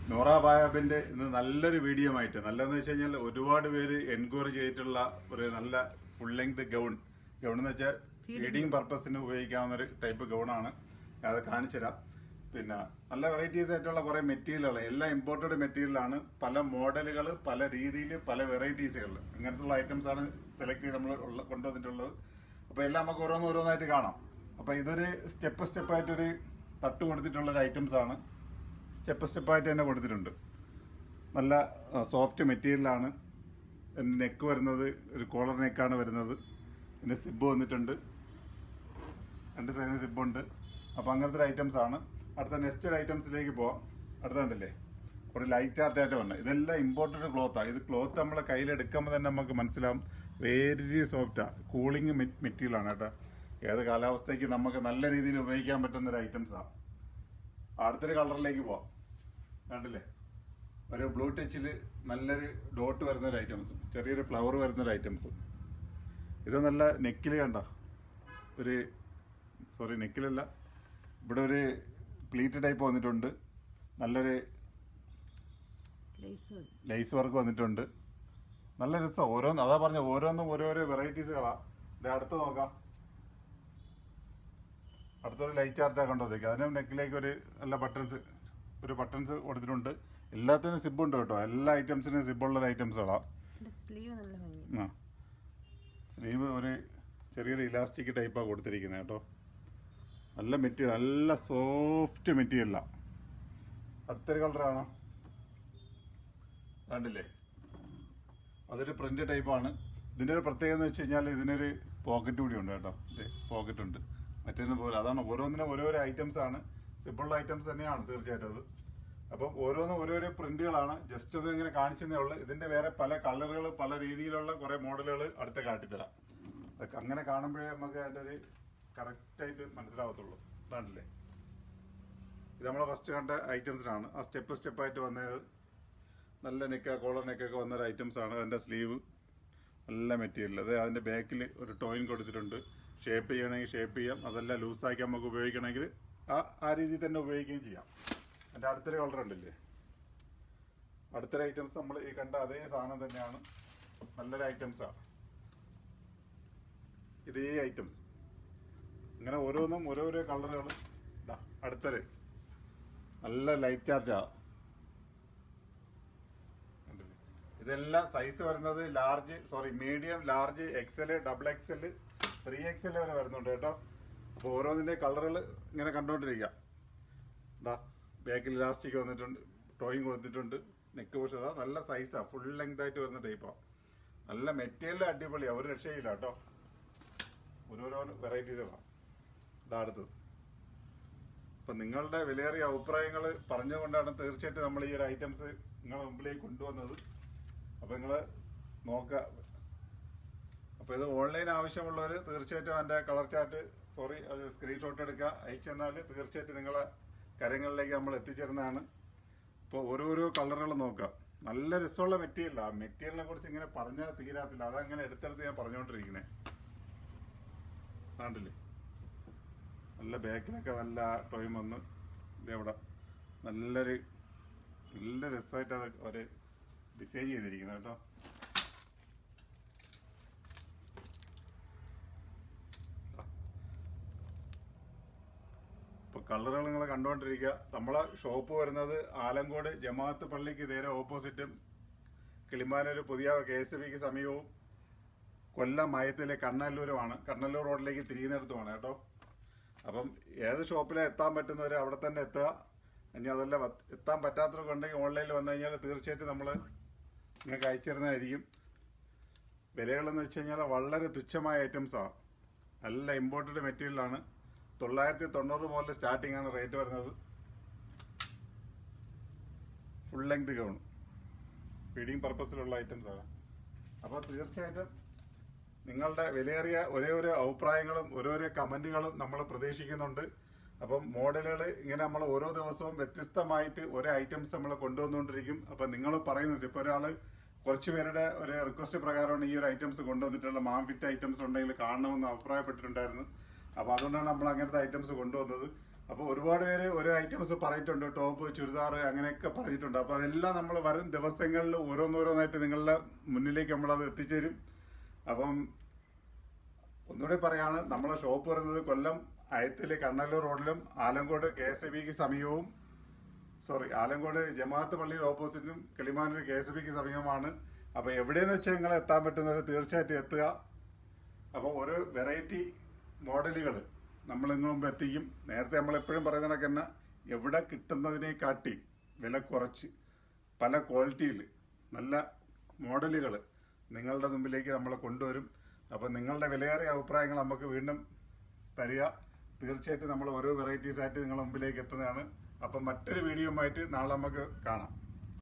നോറ ബായാബിന്റെ ഇന്ന് നല്ലൊരു വീഡിയോ ആയിട്ട് നല്ലതെന്ന് വെച്ച് കഴിഞ്ഞാൽ ഒരുപാട് പേര് എൻക്വയറി ചെയ്തിട്ടുള്ള ഒരു നല്ല ഫുൾ ലെങ്ത് ഗൗൺ എന്ന് വെച്ചാൽ ഫീഡിങ് പർപ്പസിന് ഉപയോഗിക്കാവുന്ന ഒരു ടൈപ്പ് ഗൗണാണ്. ഞാൻ അത് കാണിച്ചുതരാം. പിന്നെ നല്ല വെറൈറ്റീസ് ആയിട്ടുള്ള കുറെ മെറ്റീരിയലുകൾ, എല്ലാം ഇമ്പോർട്ടഡ് മെറ്റീരിയലാണ്. പല മോഡലുകൾ, പല രീതിയിൽ, പല വെറൈറ്റീസുകൾ, ഇങ്ങനത്തുള്ള ഐറ്റംസ് ആണ് സെലക്ട് ചെയ്ത് നമ്മൾ കൊണ്ടുവന്നിട്ടുള്ളത്. അപ്പോൾ എല്ലാം നമുക്ക് ഓരോന്നായിട്ട് കാണാം. അപ്പോൾ ഇതൊരു സ്റ്റെപ്പായിട്ടൊരു തട്ട് കൊടുത്തിട്ടുള്ള ഒരു ഐറ്റംസ് ആണ്. സ്റ്റെപ്പായിട്ട് തന്നെ കൊടുത്തിട്ടുണ്ട്. നല്ല സോഫ്റ്റ് മെറ്റീരിയലാണ്. നെക്ക് വരുന്നത് ഒരു കോളർ നെക്കാണ് വരുന്നത്. പിന്നെ സിബ് വന്നിട്ടുണ്ട്, രണ്ട് സൈഡിന് സിബുണ്ട്. അപ്പോൾ അങ്ങനത്തെ ഒരു ഐറ്റംസ് ആണ്. അടുത്ത നെക്സ്റ്റ് ഐറ്റംസിലേക്ക് പോവാം. അടുത്തുണ്ടല്ലേ ഒരു ലൈറ്റ് ആർട്ടായിട്ട് വന്നത്, ഇതെല്ലാം ഇമ്പോർട്ടഡ് ക്ലോത്താണ്. ഇത് ക്ലോത്ത് നമ്മളെ കയ്യിലെടുക്കുമ്പോൾ തന്നെ നമുക്ക് മനസ്സിലാവും വെരി സോഫ്റ്റാണ്. കൂളിംഗ് മെറ്റീരിയലാണ് കേട്ടോ. ഏത് കാലാവസ്ഥയ്ക്ക് നമുക്ക് നല്ല രീതിയിൽ ഉപയോഗിക്കാൻ പറ്റുന്ന ഒരു ഐറ്റംസാണ്. അടുത്തൊരു കളറിലേക്ക് പോവാം. കണ്ടില്ലേ, ഒരു ബ്ലൂ ടച്ചിൽ നല്ലൊരു ഡോട്ട് വരുന്ന ഒരു ഐറ്റംസും ചെറിയൊരു ഫ്ലവർ വരുന്ന ഒരു ഐറ്റംസും. ഇത് നല്ല നെക്കിൽ കണ്ട ഒരു നെക്കിലല്ല, ഇവിടെ ഒരു പ്ലീറ്റ് ടൈപ്പ് വന്നിട്ടുണ്ട്. നല്ലൊരു ലേസ് വർക്ക് വന്നിട്ടുണ്ട്. നല്ല രസം. അതാ പറഞ്ഞ ഓരോന്നും ഓരോരോ വെറൈറ്റീസുകളാണ്. ഇത് അടുത്ത് നോക്കാം. അടുത്തൊരു ലൈറ്റ് ആർട്ടാ കണ്ടോത്തേക്ക്. അതിനും നെക്കിലേക്ക് ഒരു നല്ല ബട്ടൺസ് കൊടുത്തിട്ടുണ്ട്. എല്ലാത്തിനും സിബ് ഉണ്ട് കേട്ടോ. എല്ലാ ഐറ്റംസിനും സിബുള്ള ഐറ്റംസുകളാണ്. സ്ലീവ് ഒരു ചെറിയൊരു ഇലാസ്റ്റിക് ടൈപ്പാണ് കൊടുത്തിരിക്കുന്നത് കേട്ടോ. നല്ല മെറ്റീരിയൽ, നല്ല സോഫ്റ്റ് മെറ്റീരിയലാണ്. അടുത്തൊരു കളറാണ്, കണ്ടില്ലേ, അതൊരു പ്രിന്റ് ടൈപ്പാണ്. ഇതിൻ്റെ ഒരു പ്രത്യേകത എന്ന് വെച്ച് കഴിഞ്ഞാൽ ഇതിനൊരു പോക്കറ്റ് കൂടി ഉണ്ട് കേട്ടോ. പോക്കറ്റ് ഉണ്ട് മറ്റേന്ന് പോലെ. അതാണ് ഓരോന്നിനും ഓരോരോ ഐറ്റംസ് ആണ്. സിമ്പിൾ ഐറ്റംസ് തന്നെയാണ് തീർച്ചയായിട്ടും അത്. അപ്പം ഓരോന്നും ഓരോരോ പ്രിന്റുകളാണ്. ജസ്റ്റ് അത് ഇങ്ങനെ കാണിച്ചതേ ഉള്ളൂ. ഇതിന്റെ വേറെ പല കളറുകൾ, പല രീതിയിലുള്ള കുറെ മോഡലുകൾ അടുത്ത കാട്ടിത്തരാം. അതൊക്കെ അങ്ങനെ കാണുമ്പോഴേ നമുക്ക് അതിൻ്റെ ഒരു കറക്റ്റായിട്ട് മനസ്സിലാവത്തുള്ളൂ. ഇതാണല്ലേ, ഇത് നമ്മളെ ഫസ്റ്റ് കണ്ട ഐറ്റംസിനാണ്. ആ സ്റ്റെപ്പായിട്ട് വന്നത് നല്ല കോളർ നെക്കൊക്കെ വന്നൊരു ഐറ്റംസ് ആണ്. അതിൻ്റെ സ്ലീവ് നല്ല മെറ്റീരിയൽ. അത് അതിൻ്റെ ബാക്കിൽ ഒരു ടോയിൻ കൊടുത്തിട്ടുണ്ട്. ഷേപ്പ് ചെയ്യണമെങ്കിൽ ഷേപ്പ് ചെയ്യാം, അതെല്ലാം ലൂസാക്കി നമുക്ക് ഉപയോഗിക്കണമെങ്കിൽ ആ രീതിയിൽ തന്നെ ഉപയോഗിക്കുകയും ചെയ്യാം. എൻ്റെ അടുത്തൊരു കളർ ഉണ്ടല്ലേ, അടുത്തൊരു ഐറ്റംസ് നമ്മൾ ഈ കണ്ട അതേ സാധനം തന്നെയാണ്. നല്ലൊരു ഐറ്റംസാണ്. ഇതേ ഐറ്റംസ് ഇങ്ങനെ ഓരോന്നും ഓരോരോ കളറുകൾ. അടുത്തൊരു നല്ല ലൈറ്റ് ചാർജാ. ഇതെല്ലാം സൈസ് വരുന്നത് medium, large, XL, double XL, 3XL വരെ വരുന്നുണ്ട് കേട്ടോ. അപ്പോൾ ഓരോന്നിൻ്റെ കളറുകൾ ഇങ്ങനെ കണ്ടുകൊണ്ടിരിക്കുക. ബാക്കിൽ ഇലാസ്റ്റിക് വന്നിട്ടുണ്ട്, ടോയിങ് കൊടുത്തിട്ടുണ്ട്. നെക്ക് പോഷൻ നല്ല സൈസാണ്, ഫുൾ ലെങ്ത് ആയിട്ട് വരുന്ന ടൈപ്പാണ്. നല്ല മെറ്റീരിയൽ അടിപൊളിയാണ്, ഒരു രക്ഷയില്ല കേട്ടോ. ഓരോരോ വെറൈറ്റീസുകളാണ്. അടുത്തത് അപ്പം നിങ്ങളുടെ വിലയേറിയ അഭിപ്രായങ്ങൾ പറഞ്ഞുകൊണ്ടാണ് തീർച്ചയായിട്ടും നമ്മൾ ഈ ഒരു ഐറ്റംസ് നിങ്ങളുടെ മുമ്പിലേക്ക് കൊണ്ടുവന്നത്. അപ്പോൾ നിങ്ങൾ നോക്കുക. അപ്പോൾ ഇത് ഓൺലൈൻ ആവശ്യമുള്ളവർ തീർച്ചയായിട്ടും എൻ്റെ കളർ ചാർട്ട് അത് സ്ക്രീൻഷോട്ട് എടുക്കുക, അയച്ചെന്നാൽ തീർച്ചയായിട്ടും നിങ്ങളെ കരങ്ങളിലേക്ക് നമ്മൾ എത്തിച്ചേരുന്നതാണ്. ഇപ്പോൾ ഓരോരോ കളറുകൾ നോക്കുക. നല്ല രസമുള്ള മെറ്റീരിയലാണ്. ആ മെറ്റീരിയലിനെ കുറിച്ച് ഇങ്ങനെ പറഞ്ഞാൽ തീരാത്തില്ല. അതങ്ങനെ എടുത്തെടുത്ത് ഞാൻ പറഞ്ഞുകൊണ്ടിരിക്കുന്നത്. കണ്ടില്ലേ, നല്ല ബാക്കിലൊക്കെ നല്ല ടോയും വന്ന് ഇതെവിടെ നല്ല രസമായിട്ട് അത് ഒരു ഡിസൈൻ ചെയ്തിരിക്കുന്നത് കേട്ടോ. ഇപ്പോൾ കളറുകൾ നിങ്ങൾ കണ്ടുകൊണ്ടിരിക്കുക. നമ്മളെ ഷോപ്പ് വരുന്നത് ആലങ്കോട് ജമാഅത്ത് പള്ളിക്ക് നേരെ ഓപ്പോസിറ്റും, കിളിമാനൂർ പുതിയ KSBക്ക് സമീപവും, കൊല്ലം മയത്തിലെ കണ്ണല്ലൂരുമാണ്. കണ്ണല്ലൂർ റോഡിലേക്ക് തിരിയുന്നിടത്തുമാണ് കേട്ടോ. അപ്പം ഏത് ഷോപ്പിലെ എത്താൻ പറ്റുന്നവർ അവിടെ തന്നെ എത്തുക. ഇനി അതല്ല എത്താൻ പറ്റാത്തവർക്ക് ഉണ്ടെങ്കിൽ ഓൺലൈനിൽ വന്നു കഴിഞ്ഞാൽ തീർച്ചയായിട്ടും നമ്മൾ നിങ്ങൾക്ക് അയച്ചിരുന്നതായിരിക്കും. വിലകളെന്ന് വെച്ച് കഴിഞ്ഞാൽ വളരെ തുച്ഛമായ ഐറ്റംസാണ്. നല്ല ഇമ്പോർട്ടഡ് മെറ്റീരിയലാണ്. 990 മുതൽ സ്റ്റാർട്ടിംഗ് ആണ് റേറ്റ് വരുന്നത്. ഫുൾ ലെങ്ത് ഗൗൺ, ഫീഡിങ് പർപ്പസിലുള്ള ഐറ്റംസാണ്. അപ്പോൾ തീർച്ചയായിട്ടും നിങ്ങളുടെ വിലയേറിയ ഓരോരോ അഭിപ്രായങ്ങളും ഓരോരോ കമൻറ്റുകളും നമ്മൾ പ്രതീക്ഷിക്കുന്നുണ്ട്. അപ്പം മോഡലുകൾ ഇങ്ങനെ നമ്മൾ ഓരോ ദിവസവും വ്യത്യസ്തമായിട്ട് ഓരോ ഐറ്റംസ് നമ്മൾ കൊണ്ടുവന്നുകൊണ്ടിരിക്കും. അപ്പം നിങ്ങൾ പറയുന്നത് ഇപ്പോൾ ഒരാൾ കുറച്ച് പേരുടെ ഒരു റിക്വസ്റ്റ് പ്രകാരമാണ് ഈ ഒരു ഐറ്റംസ് കൊണ്ടുവന്നിട്ടുള്ള മാം ഫിറ്റ് ഐറ്റംസ് ഉണ്ടെങ്കിൽ കാണണമെന്ന് അഭിപ്രായപ്പെട്ടിട്ടുണ്ടായിരുന്നു. അപ്പോൾ അതുകൊണ്ടാണ് നമ്മൾ അങ്ങനത്തെ ഐറ്റംസ് കൊണ്ടുവന്നത്. അപ്പോൾ ഒരുപാട് പേര് ഓരോ ഐറ്റംസ് പറഞ്ഞിട്ടുണ്ട്, ടോപ്പ്, ചുരിദാർ അങ്ങനെയൊക്കെ പറഞ്ഞിട്ടുണ്ട്. അപ്പോൾ അതെല്ലാം നമ്മൾ വരും ദിവസങ്ങളിൽ ഓരോന്നോരോന്നായിട്ട് നിങ്ങളുടെ മുന്നിലേക്ക് നമ്മളത് എത്തിച്ചേരും. അപ്പം ഒന്നുകൂടി പറയാണ്, നമ്മളെ ഷോപ്പ് വരുന്നത് കൊല്ലം അയത്തിൽ കണ്ണല്ലൂർ റോഡിലും ആലങ്കോട് KSBക്ക് സമീപവും ആലങ്കോട് ജമാഅത്ത് പള്ളിയുടെ ഓപ്പോസിറ്റും കിളിമാനൂർ KSBക്ക് സമീപമാണ്. അപ്പോൾ എവിടെയെന്ന് വെച്ചാൽ നിങ്ങൾ എത്താൻ പറ്റുന്നവർ തീർച്ചയായിട്ടും എത്തുക. അപ്പോൾ ഓരോ വെറൈറ്റി മോഡലുകൾ നമ്മൾ നിങ്ങൾ മുമ്പ് എത്തിക്കും. നേരത്തെ നമ്മളെപ്പോഴും പറയുന്ന കണക്ക് തന്നെ എവിടെ കിട്ടുന്നതിനെക്കാട്ടി വില കുറച്ച് പല ക്വാളിറ്റിയിൽ നല്ല മോഡലുകൾ നിങ്ങളുടെ മുമ്പിലേക്ക് നമ്മൾ കൊണ്ടുവരും. അപ്പോൾ നിങ്ങളുടെ വിലയേറിയ അഭിപ്രായങ്ങൾ നമുക്ക് വീണ്ടും തരിക. തീർച്ചയായിട്ടും നമ്മൾ ഓരോ വെറൈറ്റീസായിട്ട് നിങ്ങളുടെ മുമ്പിലേക്ക് എത്തുന്നതാണ്. അപ്പം മറ്റൊരു വീഡിയോ ആയിട്ട് നാളെ നമുക്ക് കാണാം.